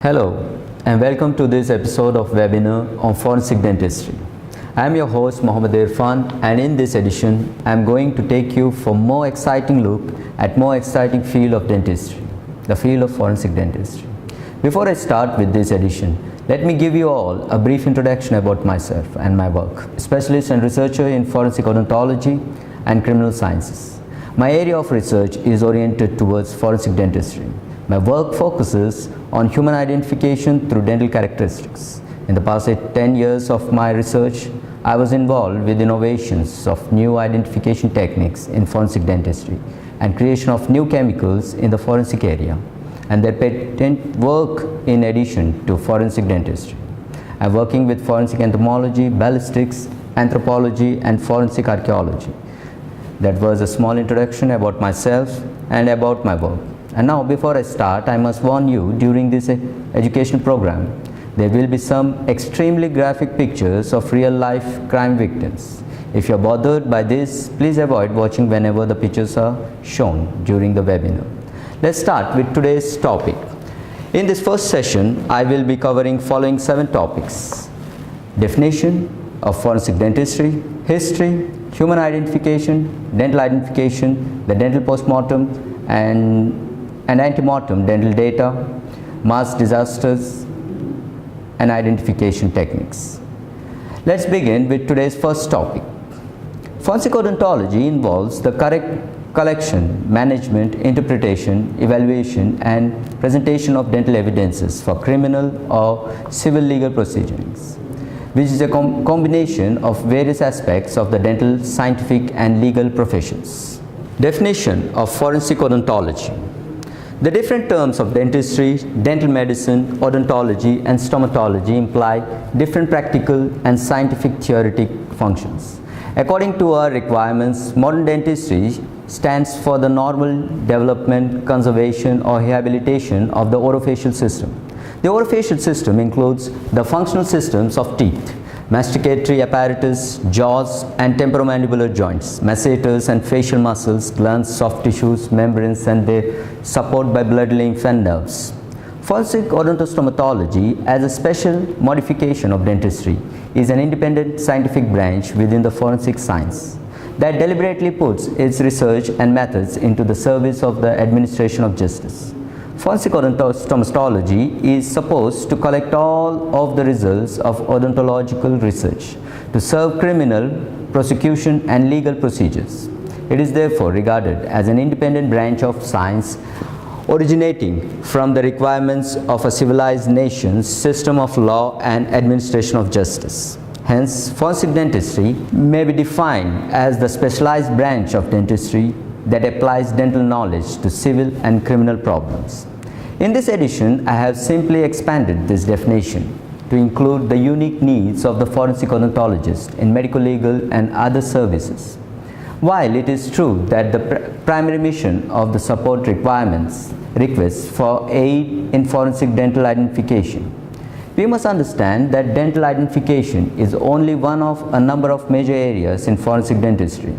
Hello and welcome to this episode of webinar on forensic dentistry. I am your host Mohammed Irfan, and in this edition I am going to take you for more exciting look at more exciting field of dentistry, the field of forensic dentistry. Before I start with this edition, let me give you all a brief introduction about myself and my work. Specialist and researcher in forensic odontology and criminal sciences. My area of research is oriented towards forensic dentistry. My work focuses on human identification through dental characteristics. In the past 10 years of my research, I was involved with innovations of new identification techniques in forensic dentistry and creation of new chemicals in the forensic area, and their patent work in addition to forensic dentistry. I'm working with forensic entomology, ballistics, anthropology, and forensic archaeology. That was a small introduction about myself and about my work. And now, before I start, I must warn you, during this education program, there will be some extremely graphic pictures of real-life crime victims. If you are bothered by this, please avoid watching whenever the pictures are shown during the webinar. Let's start with today's topic. In this first session, I will be covering following 7 topics: definition of forensic dentistry, history, human identification, dental identification, the dental postmortem, and antemortem dental data, mass disasters, and identification techniques. Let's begin with today's first topic. Forensic odontology involves the correct collection, management, interpretation, evaluation, and presentation of dental evidences for criminal or civil legal proceedings, which is a combination of various aspects of the dental, scientific, and legal professions. Definition of forensic odontology. The different terms of dentistry, dental medicine, odontology, and stomatology imply different practical and scientific theoretic functions. According to our requirements, modern dentistry stands for the normal development, conservation, or rehabilitation of the orofacial system. The orofacial system includes the functional systems of teeth, masticatory apparatus, jaws, and temporomandibular joints, masseters and facial muscles, glands, soft tissues, membranes, and their support by blood lymph and nerves. Forensic odontostomatology, as a special modification of dentistry, is an independent scientific branch within the forensic science that deliberately puts its research and methods into the service of the administration of justice. Forensic odontostomatology is supposed to collect all of the results of odontological research to serve criminal, prosecution, and legal procedures. It is therefore regarded as an independent branch of science originating from the requirements of a civilized nation's system of law and administration of justice. Hence, forensic dentistry may be defined as the specialized branch of dentistry that applies dental knowledge to civil and criminal problems. In this edition, I have simply expanded this definition to include the unique needs of the forensic odontologist in medical, legal, and other services. While it is true that the primary mission of the support requests for aid in forensic dental identification, we must understand that dental identification is only one of a number of major areas in forensic dentistry.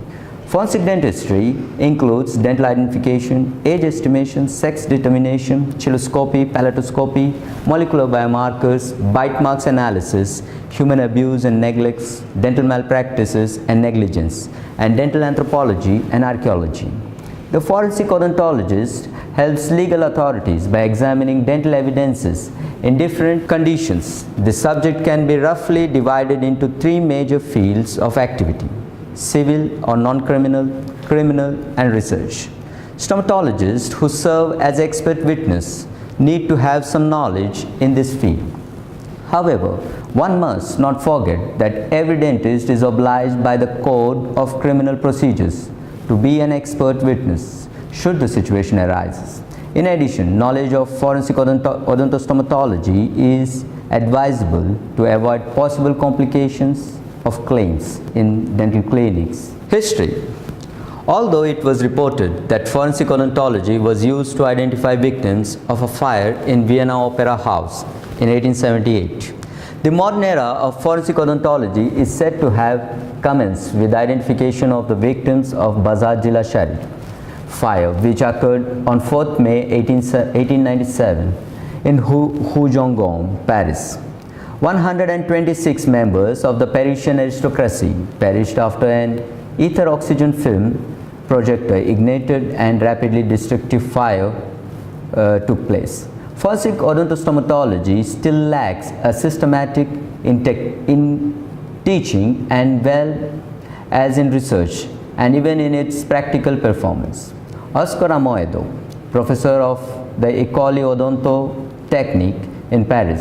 Forensic dentistry includes dental identification, age estimation, sex determination, chiloscopy, palatoscopy, molecular biomarkers, bite marks analysis, human abuse and neglects, dental malpractices and negligence, and dental anthropology and archaeology. The forensic odontologist helps legal authorities by examining dental evidences in different conditions. This subject can be roughly divided into 3 major fields of activity: civil or non-criminal, criminal, and research. Stomatologists who serve as expert witness need to have some knowledge in this field. However, one must not forget that every dentist is obliged by the Code of Criminal Procedures to be an expert witness should the situation arise. In addition, knowledge of forensic odontostomatology is advisable to avoid possible complications of claims in dental clinics. History. Although it was reported that forensic odontology was used to identify victims of a fire in Vienna Opera House in 1878, the modern era of forensic odontology is said to have commenced with identification of the victims of Bazar Jilla Shari fire, which occurred on 4th May 1897. in Hujongong, Paris. 126 members of the Parisian aristocracy perished after an ether oxygen film projector ignited and rapidly destructive fire took place. Forensic odontostomatology still lacks a systematic in teaching and well as in research and even in its practical performance. Oscar Amoedo, professor of the École Odontotechnique in Paris,